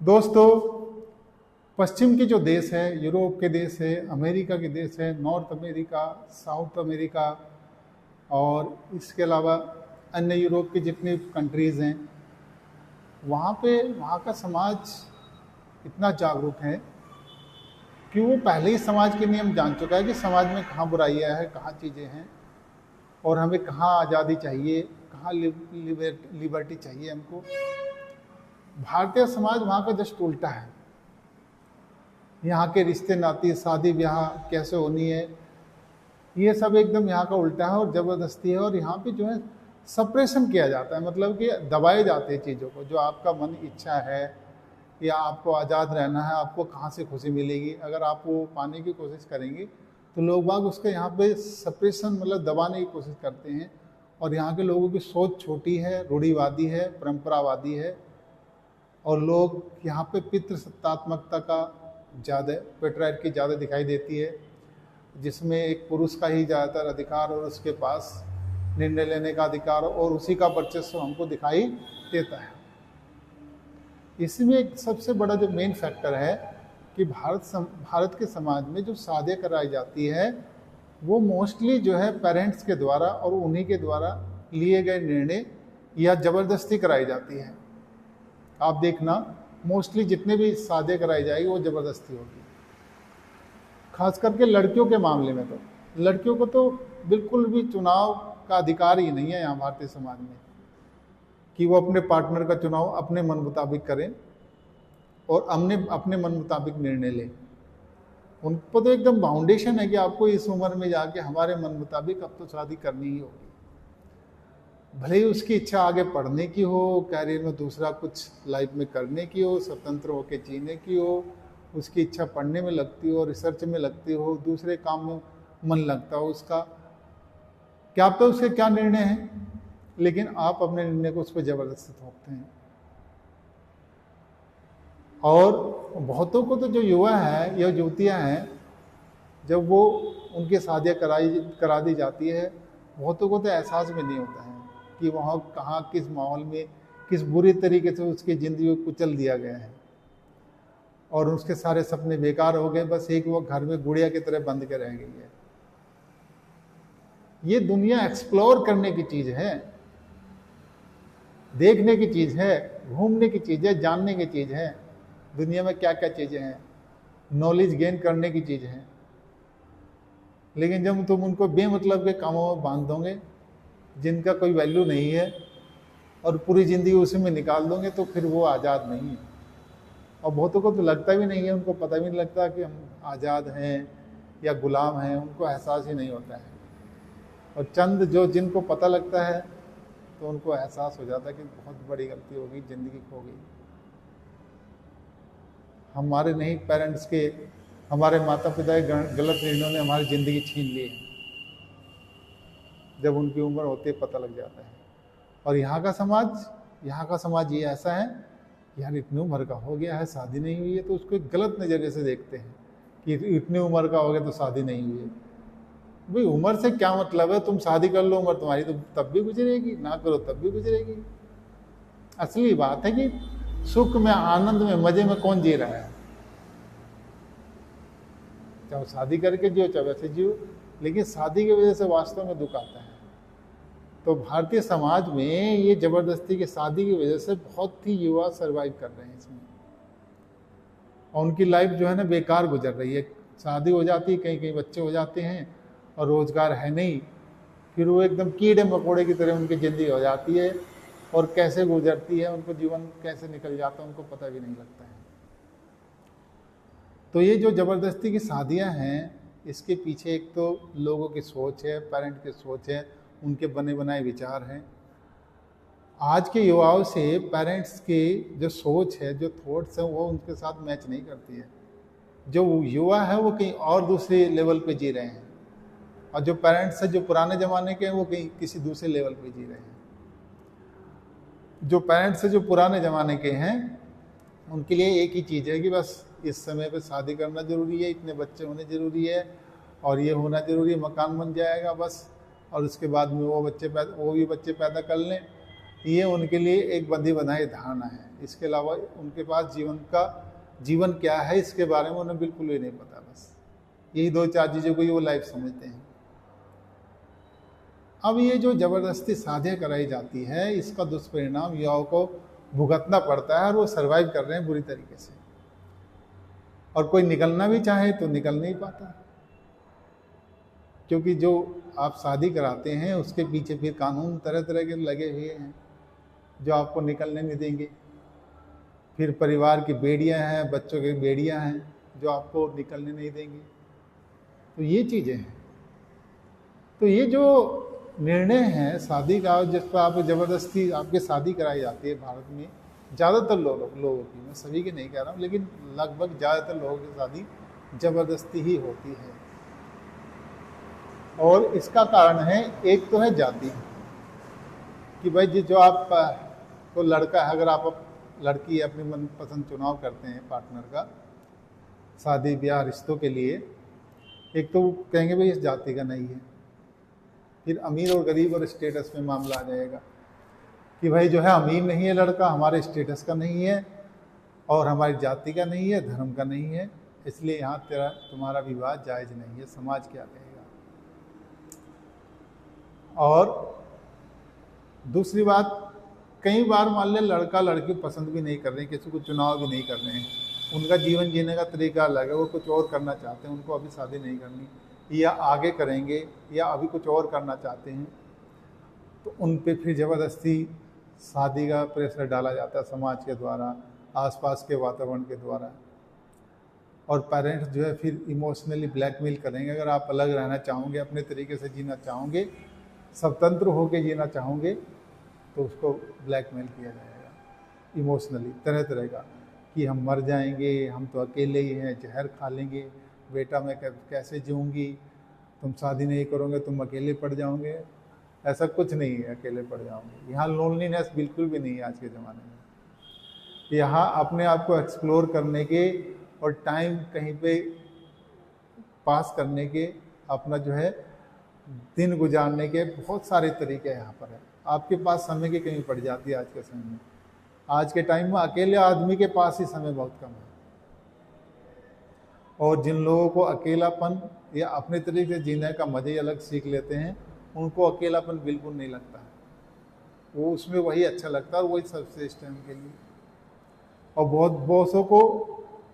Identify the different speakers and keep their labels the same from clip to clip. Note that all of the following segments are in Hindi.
Speaker 1: दोस्तों, पश्चिम के जो देश है, यूरोप के देश है, अमेरिका के देश है, नॉर्थ अमेरिका, साउथ अमेरिका और इसके अलावा अन्य यूरोप के जितने कंट्रीज़ हैं, वहाँ का समाज इतना जागरूक है कि वो पहले ही समाज के नियम जान चुका है कि समाज में कहाँ बुराइयाँ हैं, कहाँ चीज़ें हैं और हमें कहाँ आज़ादी चाहिए, कहाँ लिबर्टी चाहिए हमको। भारतीय समाज वहाँ का जस्ट उल्टा है। यहाँ के रिश्ते नाते, शादी ब्याह कैसे होनी है, ये सब एकदम यहाँ का उल्टा है और ज़बरदस्ती है। और यहाँ पे जो है सप्रेशन किया जाता है, मतलब कि दबाए जाते हैं चीज़ों को। जो आपका मन इच्छा है या आपको आज़ाद रहना है, आपको कहाँ से खुशी मिलेगी, अगर आप वो पाने की कोशिश करेंगे तो लोग बाग उसके यहाँ पे सप्रेशन मतलब दबाने की कोशिश करते हैं। और यहाँ के लोगों की सोच छोटी है, रूढ़िवादी है, परंपरावादी है और लोग यहाँ पे पितृसत्तात्मकता का ज़्यादा, पेट्रियार्की ज़्यादा दिखाई देती है, जिसमें एक पुरुष का ही ज़्यादातर अधिकार और उसके पास निर्णय लेने का अधिकार और उसी का वर्चस्व हमको दिखाई देता है। इसमें एक सबसे बड़ा जो मेन फैक्टर है कि भारत के समाज में जो शादियाँ कराई जाती है वो मोस्टली जो है पेरेंट्स के द्वारा और उन्हीं के द्वारा लिए गए निर्णय या ज़बरदस्ती कराई जाती है। आप देखना, मोस्टली जितने भी शादियाँ कराई जाएगी वो ज़बरदस्ती होगी। खास करके लड़कियों के मामले में तो लड़कियों को तो बिल्कुल भी चुनाव का अधिकार ही नहीं है यहाँ भारतीय समाज में कि वो अपने पार्टनर का चुनाव अपने मन मुताबिक करें और अपने मन मुताबिक निर्णय लें। उनको तो एकदम बाउंडेशन है कि आपको इस उम्र में जाके हमारे मन मुताबिक अब तो शादी करनी ही होगी। भले ही उसकी इच्छा आगे पढ़ने की हो, कैरियर में दूसरा कुछ लाइफ में करने की हो, स्वतंत्र होकर जीने की हो, उसकी इच्छा पढ़ने में लगती हो, रिसर्च में लगती हो, दूसरे काम में मन लगता हो उसका, क्या पता उसके क्या निर्णय हैं, लेकिन आप अपने निर्णय को उस पर जबरदस्ती थोपते हैं। और बहुतों को तो जो युवा है या युवतियां हैं, जब वो उनकी शादियाँ करा दी जाती है, बहुतों को तो एहसास भी नहीं होता है कि वहाँ कहाँ किस माहौल में किस बुरी तरीके से उसकी ज़िंदगी को कुचल दिया गया है और उसके सारे सपने बेकार हो गए। बस एक वो घर में गुड़िया की तरह बंद के रह गई है। ये दुनिया एक्सप्लोर करने की चीज़ है, देखने की चीज़ है, घूमने की चीज़ है, जानने की चीज़ है। दुनिया में क्या क्या चीज़ें हैं, नॉलेज गेन करने की चीज़ है। लेकिन जब तुम उनको बेमतलब के कामों में बांध दोगे जिनका कोई वैल्यू नहीं है और पूरी ज़िंदगी उसी में निकाल दोगे तो फिर वो आज़ाद नहीं है। और बहुतों को तो लगता भी नहीं है, उनको पता भी नहीं लगता कि हम आज़ाद हैं या गुलाम हैं, उनको एहसास ही नहीं होता है। और चंद जो जिनको पता लगता है तो उनको एहसास हो जाता है कि बहुत बड़ी गलती हो गई, ज़िंदगी खो गई। हमारे नहीं, पेरेंट्स के, हमारे माता पिता के गलत निर्णयों ने हमारी ज़िंदगी छीन ली है। जब उनकी उम्र होती है पता लग जाता है। और यहाँ का समाज ये ऐसा है, यार इतनी उम्र का हो गया है, शादी नहीं हुई है, तो उसको एक गलत नज़रिए से देखते हैं कि इतनी उम्र का हो गया तो शादी नहीं हुई है। भाई उम्र से क्या मतलब है, तुम शादी कर लो, उम्र तुम्हारी तो तब भी गुजरेगी, ना करो तब भी गुजरेगी। असली बात है कि सुख में, आनंद में, मजे में कौन जी रहा है। चाहे शादी करके जियो चाहे वैसे जियो, लेकिन शादी की वजह से वास्तव में दुख आता है। तो भारतीय समाज में ये जबरदस्ती की शादी की वजह से बहुत ही युवा सरवाइव कर रहे हैं इसमें, और उनकी लाइफ जो है ना बेकार गुजर रही है। शादी हो जाती है, कहीं कहीं बच्चे हो जाते हैं और रोजगार है नहीं, फिर वो एकदम कीड़े मकोड़े की तरह उनकी ज़िंदगी हो जाती है और कैसे गुजरती है, उनको जीवन कैसे निकल जाता है उनको पता भी नहीं लगता है। तो ये जो ज़बरदस्ती की शादियां हैं, इसके पीछे एक तो लोगों की सोच है, पेरेंट की सोच है, उनके बने बनाए विचार हैं। आज के युवाओं से पेरेंट्स की जो सोच है, जो थॉट्स हैं, वो उनके साथ मैच नहीं करती है। जो युवा है वो कहीं और दूसरे लेवल पे जी रहे हैं और जो पेरेंट्स हैं, जो पुराने ज़माने के हैं, वो कहीं किसी दूसरे लेवल पे जी रहे हैं। जो पेरेंट्स हैं, जो पुराने ज़माने के हैं, उनके लिए एक ही चीज़ है कि बस इस समय पे शादी करना ज़रूरी है, इतने बच्चे होने ज़रूरी है और ये होना ज़रूरी है, मकान बन जाएगा बस, और उसके बाद में वो भी बच्चे पैदा कर लें ये उनके लिए एक बंधी बनाई धारणा है। इसके अलावा उनके पास जीवन क्या है इसके बारे में उन्हें बिल्कुल भी नहीं पता। बस यही 2-4 चीज़ों को ही वो लाइफ समझते हैं। अब ये जो जबरदस्ती शादियाँ कराई जाती है, इसका दुष्परिणाम युवाओं को भुगतना पड़ता है और वो सरवाइव कर रहे हैं बुरी तरीके से। और कोई निकलना भी चाहे तो निकल नहीं पाता, क्योंकि जो आप शादी कराते हैं उसके पीछे फिर कानून तरह तरह के लगे हुए हैं जो आपको निकलने नहीं देंगे। फिर परिवार की बेड़ियां हैं, बच्चों की बेड़ियां हैं जो आपको निकलने नहीं देंगे। तो ये चीज़ें हैं। तो ये जो निर्णय है शादी का, जिस पर आप जबरदस्ती आपके शादी कराई जाती है भारत में, ज़्यादातर लोगों की, मैं सभी की नहीं कह रहा हूँ, लेकिन लगभग ज़्यादातर लोगों की शादी जबरदस्ती ही होती है। और इसका कारण है, एक तो है जाति, कि भाई जो आप को लड़का है, अगर आप लड़की अपनी मनपसंद चुनाव करते हैं पार्टनर का शादी ब्याह रिश्तों के लिए, एक तो कहेंगे भाई इस जाति का नहीं है। फिर अमीर और गरीब और स्टेटस में मामला आ जाएगा कि भाई जो है अमीर नहीं है लड़का, हमारे स्टेटस का नहीं है और हमारी जाति का नहीं है, धर्म का नहीं है, इसलिए यहाँ तुम्हारा विवाह जायज़ नहीं है, समाज क्या कहेगा। और दूसरी बात, कई बार मान लें लड़का लड़की पसंद भी नहीं कर रहे हैं, किसी को चुनाव भी नहीं कर रहे हैं, उनका जीवन जीने का तरीका अलग है, वो कुछ और करना चाहते हैं, उनको अभी शादी नहीं करनी, या आगे करेंगे या अभी कुछ और करना चाहते हैं, तो उन पे फिर ज़बरदस्ती शादी का प्रेशर डाला जाता है समाज के द्वारा, आसपास के वातावरण के द्वारा। और पेरेंट्स जो है फिर इमोशनली ब्लैकमेल करेंगे। अगर आप अलग रहना चाहोगे, अपने तरीके से जीना चाहोगे, स्वतंत्र होकर जीना चाहोगे, तो उसको ब्लैकमेल किया जाएगा इमोशनली तरह तरह का, कि हम मर जाएंगे, हम तो अकेले ही हैं, जहर खा लेंगे, बेटा मैं कैसे जीऊँगी, तुम शादी नहीं करोगे, तुम अकेले पड़ जाओगे। ऐसा कुछ नहीं है अकेले पड़ जाओगे। यहाँ लोनलीनेस बिल्कुल भी नहीं है आज के ज़माने में। यहाँ अपने आप को एक्सप्लोर करने के और टाइम कहीं पे पास करने के, अपना जो है दिन गुजारने के बहुत सारे तरीके यहाँ पर है। आपके पास समय की कमी पड़ जाती है आज के समय में। आज के टाइम में अकेले आदमी के पास ही समय बहुत कम है। और जिन लोगों को अकेलापन या अपने तरीके से जीने का मज़े ही अलग सीख लेते हैं, उनको अकेलापन बिल्कुल नहीं लगता है, वो उसमें वही अच्छा लगता है और वही सर्वश्रेष्ठ है उनके लिए। और बहुतों को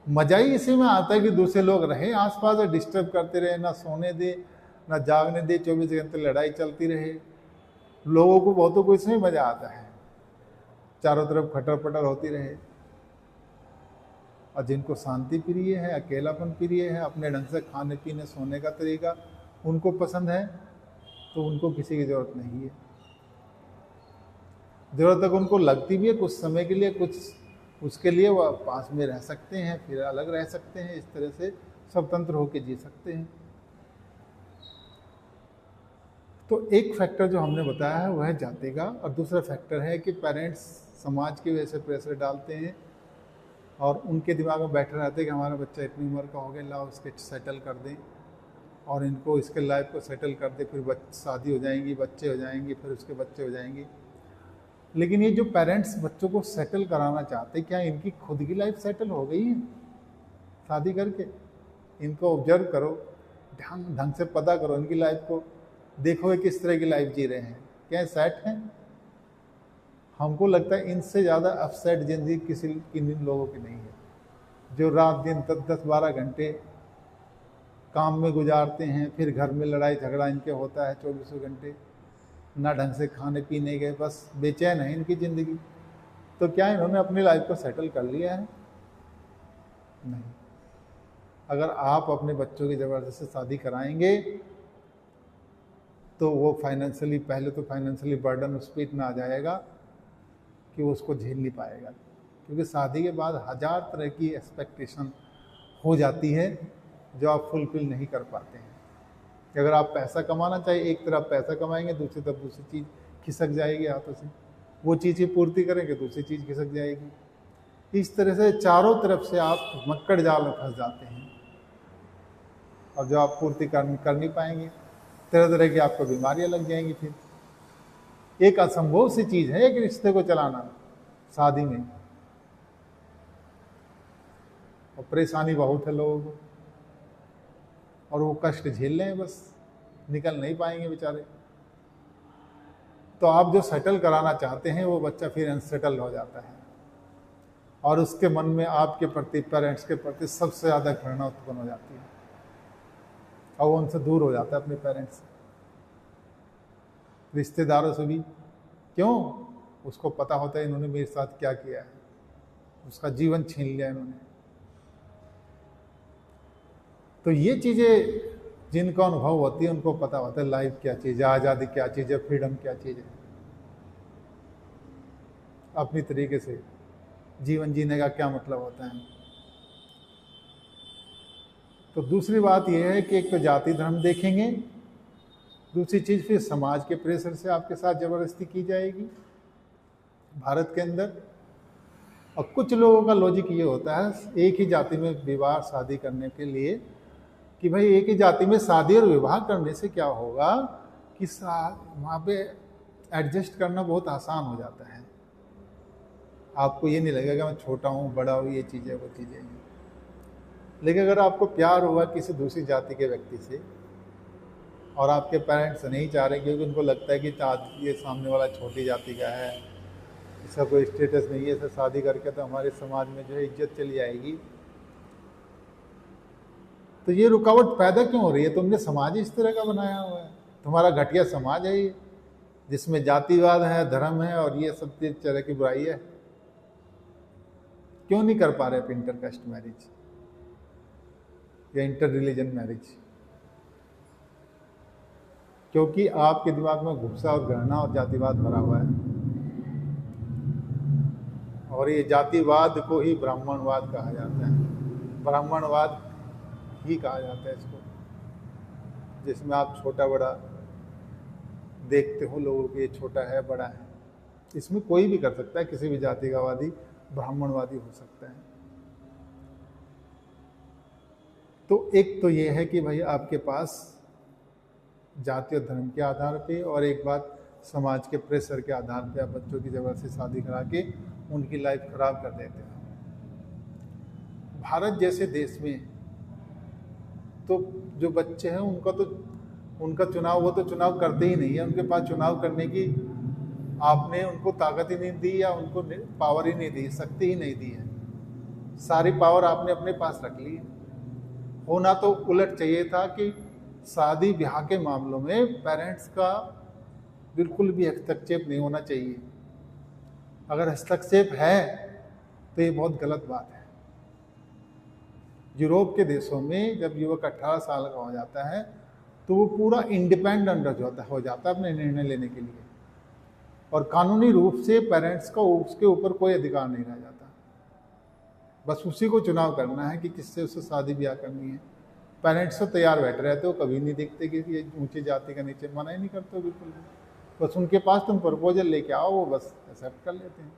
Speaker 1: मज़ा ही इसी में आता है कि दूसरे लोग रहे आसपास और डिस्टर्ब करते रहे, ना सोने दे ना जागने दे, 24 घंटे लड़ाई चलती रहे। लोगों को बहुतों को इसमें मज़ा आता है, चारों तरफ खटर पटर होती रहे। और जिनको शांति प्रिय है, अकेलापन प्रिय है, अपने ढंग से खाने पीने सोने का तरीका उनको पसंद है, तो उनको किसी की ज़रूरत नहीं है। ज़रूरत तक उनको लगती भी है कुछ समय के लिए, कुछ उसके लिए वह पास में रह सकते हैं, फिर अलग रह सकते हैं, इस तरह से स्वतंत्र होकर जी सकते हैं। तो एक फैक्टर जो हमने बताया है वह है जाति का, और दूसरा फैक्टर है कि पेरेंट्स समाज की वजह से प्रेशर डालते हैं और उनके दिमाग में बैठे रहते हैं कि हमारा बच्चा इतनी उम्र का हो गया, लाओ उसके सेटल कर दें और इनको इसके लाइफ को सेटल कर दे, फिर शादी हो जाएंगी, बच्चे हो जाएंगे, फिर उसके बच्चे हो जाएंगे। लेकिन ये जो पेरेंट्स बच्चों को सेटल कराना चाहते, क्या इनकी खुद की लाइफ सेटल हो गई है शादी करके? इनको ऑब्जर्व करो, ढंग से पता करो इनकी लाइफ को, देखो किस तरह की लाइफ जी रहे हैं, क्या सेट हैं? हमको लगता है इनसे ज़्यादा अपसेट जिंदगी किसी इन लोगों की नहीं है, जो रात दिन 10-12 घंटे काम में गुजारते हैं, फिर घर में लड़ाई झगड़ा इनके होता है 24 घंटे, ना ढंग से खाने पीने के, बस बेचैन है इनकी ज़िंदगी। तो क्या इन्होंने अपनी लाइफ को सेटल कर लिया है? नहीं। अगर आप अपने बच्चों की ज़बरदस्ती शादी कराएंगे तो वो फाइनेंशियली, पहले तो फाइनेंशियली बर्डन उस पर इतना आ जाएगा कि वो उसको झेल नहीं पाएगा, क्योंकि शादी के बाद 1000 तरह की एक्सपेक्टेशन हो जाती है जो आप फुलफिल नहीं कर पाते हैं। अगर आप पैसा कमाना चाहिए, एक तरफ पैसा कमाएंगे, दूसरी तरफ दूसरी चीज़ खिसक जाएगी हाथों से, वो चीज़ की पूर्ति करेंगे, दूसरी चीज़ खिसक जाएगी। इस तरह से चारों तरफ से आप मक्कड़ जाल में फंस जाते हैं और जो आप पूर्ति कर नहीं पाएंगे, तरह तरह की आपको बीमारियां लग जाएंगी फिर। एक असंभव सी चीज है एक रिश्ते को चलाना शादी में, और परेशानी बहुत है लोगों को, और वो कष्ट झेल रहे हैं, बस निकल नहीं पाएंगे बेचारे। तो आप जो सेटल कराना चाहते हैं वो बच्चा फिर अनसेटल हो जाता है, और उसके मन में आपके प्रति, पेरेंट्स के प्रति सबसे ज़्यादा घृणा उत्पन्न हो जाती है, और वो उनसे दूर हो जाता है अपने पेरेंट्स से, रिश्तेदारों से भी। क्यों? उसको पता होता है इन्होंने मेरे साथ क्या किया है, उसका जीवन छीन लिया इन्होंने। तो ये चीज़ें जिनका अनुभव होती है उनको पता होता है लाइफ क्या चीज़ है, आज़ादी क्या चीज़ है, फ्रीडम क्या चीज़ है, अपनी तरीके से जीवन जीने का क्या मतलब होता है। तो दूसरी बात यह है कि एक तो जाति धर्म देखेंगे, दूसरी चीज़ फिर समाज के प्रेशर से आपके साथ ज़बरदस्ती की जाएगी भारत के अंदर। और कुछ लोगों का लॉजिक ये होता है एक ही जाति में विवाह शादी करने के लिए कि भाई एक ही जाति में शादी और विवाह करने से क्या होगा कि वहाँ पे एडजस्ट करना बहुत आसान हो जाता है, आपको ये नहीं लगेगा मैं छोटा हूँ बड़ा हूँ, ये चीज़ें वो चीज़ें। लेकिन अगर आपको प्यार हुआ किसी दूसरी जाति के व्यक्ति से और आपके पेरेंट्स नहीं चाह रहे क्योंकि उनको लगता है कि ये सामने वाला छोटी जाति का है, इसका कोई स्टेटस नहीं है, इसे शादी करके तो हमारे समाज में जो है इज्जत चली जाएगी, तो ये रुकावट पैदा क्यों हो रही है? तुमने समाज इस तरह का बनाया हुआ है, तुम्हारा घटिया समाज है ये, जिसमें जातिवाद है, धर्म है और ये सब तरह की बुराई है। क्यों नहीं कर पा रहे आप इंटर कास्ट मैरिज या इंटर रिलीजन मैरिज? क्योंकि आपके दिमाग में गुस्सा और घृणा और जातिवाद भरा हुआ है, और ये जातिवाद को ही ब्राह्मणवाद कहा जाता है, ब्राह्मणवाद ही कहा जाता है इसको, जिसमें आप छोटा बड़ा देखते हो लोगों को, ये छोटा है बड़ा है। इसमें कोई भी कर सकता है, किसी भी जाति का वादी ब्राह्मणवादी हो सकता है। तो एक तो ये है कि भाई आपके पास जाति और धर्म के आधार पे, और एक बात समाज के प्रेशर के आधार पे आप बच्चों की ज़बरदस्ती शादी करा के उनकी लाइफ खराब कर देते हैं। भारत जैसे देश में तो जो बच्चे हैं उनका चुनाव, वो तो चुनाव करते ही नहीं है, उनके पास चुनाव करने की आपने उनको ताकत ही नहीं दी, या उनको पावर ही नहीं दी, शक्ति ही नहीं दी है, सारी पावर आपने अपने पास रख ली है। होना तो उलट चाहिए था कि शादी ब्याह के मामलों में पेरेंट्स का बिल्कुल भी हस्तक्षेप नहीं होना चाहिए। अगर हस्तक्षेप है तो ये बहुत गलत बात है। यूरोप के देशों में जब युवक 18 साल का हो जाता है तो वो पूरा इंडिपेंडेंट हो जाता है अपने निर्णय लेने के लिए, और कानूनी रूप से पेरेंट्स का उसके ऊपर कोई अधिकार नहीं रह जाता। बस उसी को चुनाव करना है कि किससे उससे शादी ब्याह करनी है। पेरेंट्स तो तैयार बैठे रहते हो, कभी नहीं देखते कि ये ऊंची जाति का नीचे, मना ही नहीं करते हो बिल्कुल भी। बस उनके पास तुम प्रपोजल लेके आओ, वो बस एक्सेप्ट कर लेते हैं।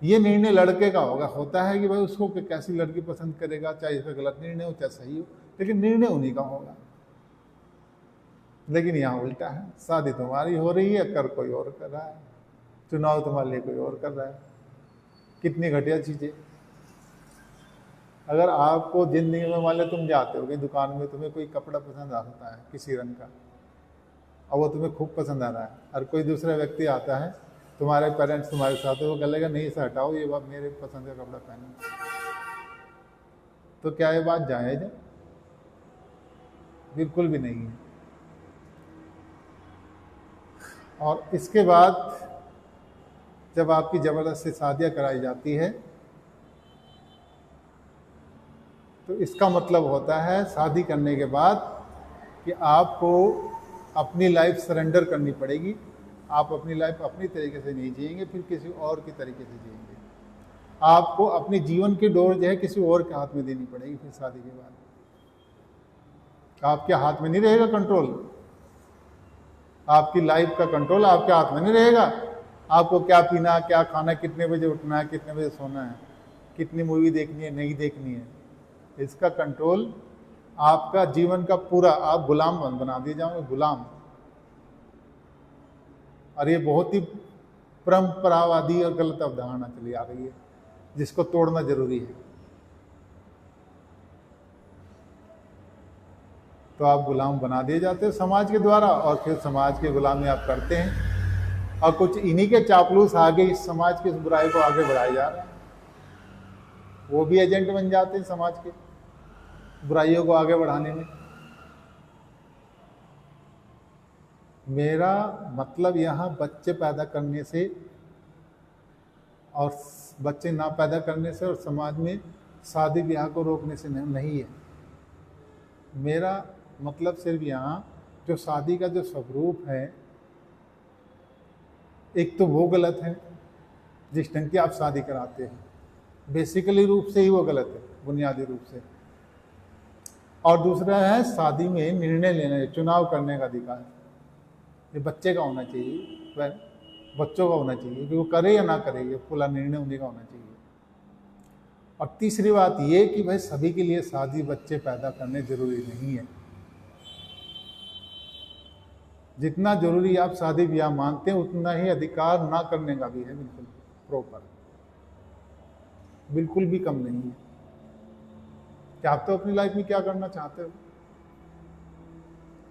Speaker 1: ये निर्णय लड़के का होता है कि भाई उसको कैसी लड़की पसंद करेगा, चाहे इसका गलत निर्णय हो चाहे सही हो, लेकिन निर्णय उन्हीं का होगा। लेकिन यहाँ उल्टा है, शादी तुम्हारी हो रही है, कर कोई और कर रहा है, चुनाव तुम्हारे लिए कोई और कर रहा है। कितनी घटिया चीज़ें। अगर आपको जिंदगी में मान लो तुम जाते हो कि दुकान में तुम्हें कोई कपड़ा पसंद आता है किसी रंग का, और वो तुम्हें खूब पसंद आ रहा है, और कोई दूसरा व्यक्ति आता है, तुम्हारे पेरेंट्स तुम्हारे साथ है, वो कहेगा नहीं इसे हटाओ, ये बात मेरे पसंद का कपड़ा पहनो, तो क्या ये बात जायज़ है? बिल्कुल भी नहीं है। और इसके बाद जब आपकी ज़बरदस्ती शादियाँ कराई जाती है तो इसका मतलब होता है शादी करने के बाद कि आपको अपनी लाइफ सरेंडर करनी पड़ेगी। आप अपनी लाइफ अपनी तरीके से नहीं जिएंगे, फिर किसी और की तरीके से जिएंगे। आपको अपने जीवन की डोर जो है किसी और के हाथ में देनी पड़ेगी। फिर शादी के बाद आपके हाथ में नहीं रहेगा कंट्रोल, आपकी लाइफ का कंट्रोल आपके हाथ में नहीं रहेगा। आपको क्या पीना, क्या खाना, कितने बजे उठना है, कितने बजे सोना है, कितनी मूवी देखनी है, नहीं देखनी है, इसका कंट्रोल आपका जीवन का पूरा आप गुलाम बना दिए जाओगे, गुलाम। और ये बहुत ही परंपरावादी और गलत अवधारणा चली आ रही है, जिसको तोड़ना जरूरी है। तो आप गुलाम बना दिए जाते हो समाज के द्वारा, और फिर समाज की गुलामी आप करते हैं, और कुछ इन्हीं के चापलूस आगे इस समाज की बुराई को आगे बढ़ाए जा रहे हैं। वो भी एजेंट बन जाते हैं समाज के बुराइयों को आगे बढ़ाने में। मेरा मतलब यहाँ बच्चे पैदा करने से और बच्चे ना पैदा करने से और समाज में शादी ब्याह को रोकने से नहीं है। मेरा मतलब सिर्फ यहाँ जो शादी का जो स्वरूप है, एक तो वो गलत है जिस ढंग की आप शादी कराते हैं, बेसिकली रूप से ही वो गलत है, बुनियादी रूप से। और दूसरा है शादी में निर्णय लेने, चुनाव करने का अधिकार, ये बच्चे का होना चाहिए, वह बच्चों का होना चाहिए कि वो करे या ना करे, ये पूरा निर्णय उन्हीं का होना चाहिए। और तीसरी बात ये कि भाई सभी के लिए शादी बच्चे पैदा करने जरूरी नहीं है। जितना जरूरी आप शादी ब्याह मानते हैं उतना ही अधिकार ना करने का भी है, बिल्कुल प्रॉपर, बिल्कुल भी कम नहीं है। क्या आप तो अपनी लाइफ में क्या करना चाहते हो?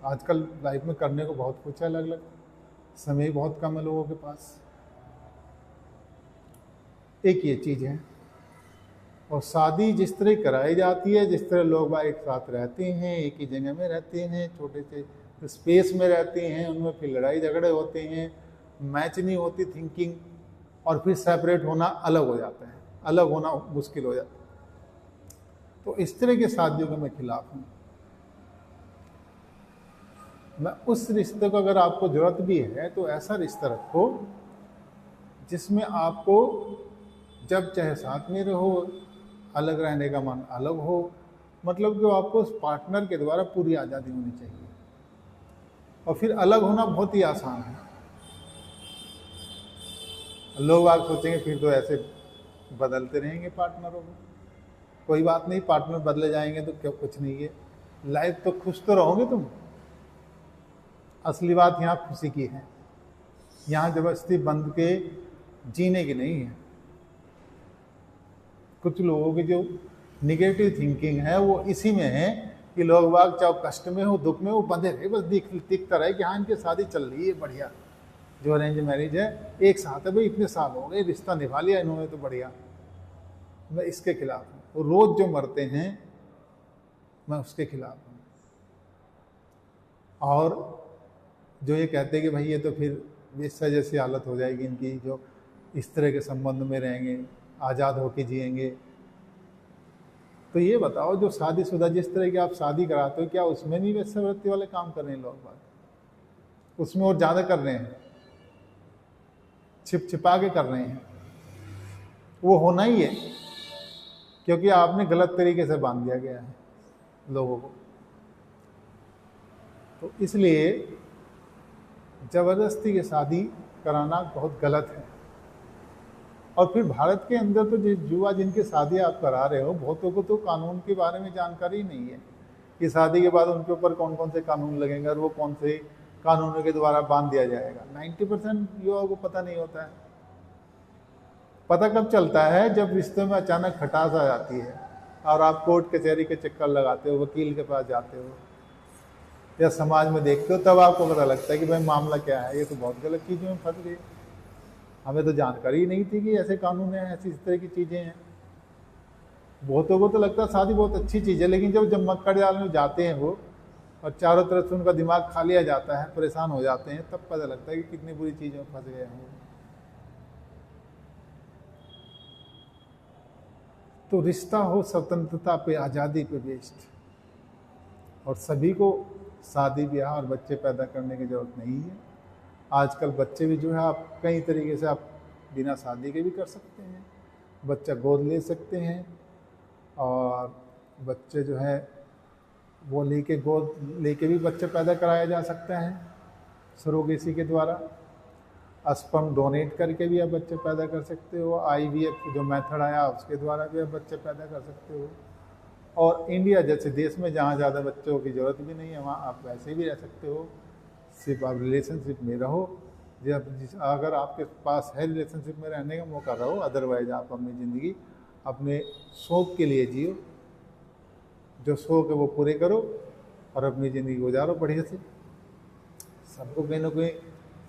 Speaker 1: आजकल लाइफ में करने को बहुत कुछ है, अलग अलग, समय बहुत कम है लोगों के पास। एक ये चीज है। और शादी जिस तरह कराई जाती है, जिस तरह लोग एक साथ रहते हैं, एक ही जगह में रहते हैं, छोटे से स्पेस में रहते हैं, उनमें फिर लड़ाई झगड़े होते हैं, मैच नहीं होती थिंकिंग, और फिर सेपरेट होना अलग हो जाता है, अलग होना मुश्किल हो जाता है। तो इस तरह के शादियों के मैं खिलाफ हूँ। मैं उस रिश्ते को, अगर आपको जरूरत भी है तो ऐसा रिश्ता रखो जिसमें आपको जब चाहे साथ में रहो, अलग रहने का मन अलग हो, मतलब कि आपको उस पार्टनर के द्वारा पूरी आज़ादी होनी चाहिए। और फिर अलग होना बहुत ही आसान है। लोग आप सोचेंगे फिर तो ऐसे बदलते रहेंगे पार्टनरों को। कोई बात नहीं, पार्टनर बदले जाएंगे तो क्या, कुछ नहीं है, लाइफ तो खुश तो रहोगे तुम। असली बात यहाँ खुशी की है, यहाँ जबरदस्ती बंद के जीने की नहीं है। कुछ लोगों की जो निगेटिव थिंकिंग है वो इसी में है कि लोग बाग चाहे कष्ट में हो, दुख में हो, बंधे रहे, बस दिखता रहे कि हाँ इनकी शादी चल रही है बढ़िया, जो अरेंज मैरिज है, एक साथ है भाई, इतने साल हो गए, रिश्ता निभा लिया इन्होंने तो बढ़िया। मैं इसके खिलाफ हूँ। तो रोज जो मरते हैं मैं उसके खिलाफ हूँ। और जो ये कहते हैं कि भाई ये तो फिर वेश्या जैसी हालत हो जाएगी इनकी, जो इस तरह के संबंध में रहेंगे, आज़ाद होके जिएंगे। तो ये बताओ, जो शादीशुदा जिस तरह की आप शादी कराते हो, क्या उसमें नहीं वेश्यावृत्ति वाले काम कर रहे हैं लोग बात? उसमें और ज़्यादा कर रहे हैं, छिप छिपा के कर रहे हैं। वो होना ही है, क्योंकि आपने गलत तरीके से बांध दिया गया है लोगों को। तो इसलिए जबरदस्ती की शादी कराना बहुत गलत है। और फिर भारत के अंदर तो युवा जिनकी शादी आप करा रहे हो, बहुतों को तो कानून के बारे में जानकारी नहीं है कि शादी के बाद उनके ऊपर कौन कौन से कानून लगेंगे और वो कौन से कानूनों के द्वारा बांध दिया जाएगा। 90% युवाओं को पता नहीं होता है। पता कब चलता है? जब रिश्ते में अचानक खटास आ जाती है और आप कोर्ट कचहरी के चक्कर लगाते हो, वकील के पास जाते हो या समाज में देखते हो, तब आपको पता लगता है कि भाई मामला क्या है, ये तो बहुत गलत चीज़ों में फंस गए। हमें तो जानकारी नहीं थी कि ऐसे कानून हैं, ऐसी इस तरह की चीज़ें हैं। बहुतों को तो लगता है शादी बहुत अच्छी चीज़ है, लेकिन जब मक्कड़ जाल में जाते हैं वो और चारों तरफ से उनका दिमाग खा लिया जाता है, परेशान हो जाते हैं, तब पता लगता है कि कितनी बुरी चीज़ों में फंस गए हैं। तो रिश्ता हो स्वतंत्रता पे, आज़ादी पे बेस्ड, और सभी को शादी ब्याह और बच्चे पैदा करने की ज़रूरत नहीं है। आजकल बच्चे भी जो है आप कई तरीके से आप बिना शादी के भी कर सकते हैं। बच्चा गोद ले सकते हैं, और बच्चे जो है वो गोद लेके भी बच्चे पैदा कराया जा सकता है सरोगेसी के द्वारा। स्पर्म डोनेट करके भी आप बच्चे पैदा कर सकते हो। IVF जो मेथड आया उसके द्वारा भी आप बच्चे पैदा कर सकते हो। और इंडिया जैसे देश में जहाँ ज़्यादा बच्चों की ज़रूरत भी नहीं है, वहाँ आप वैसे भी रह सकते हो, सिर्फ आप रिलेशनशिप में रहो अगर आपके पास है रिलेशनशिप में रहने का मौका रहो, अदरवाइज आप अपनी ज़िंदगी अपने शौक़ के लिए जियो, जो शौक़ है वो पूरे करो और अपनी ज़िंदगी गुजारो बढ़िया से। सबको कहीं ना कहीं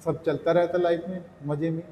Speaker 1: सब चलता रहता लाइफ में मज़े में।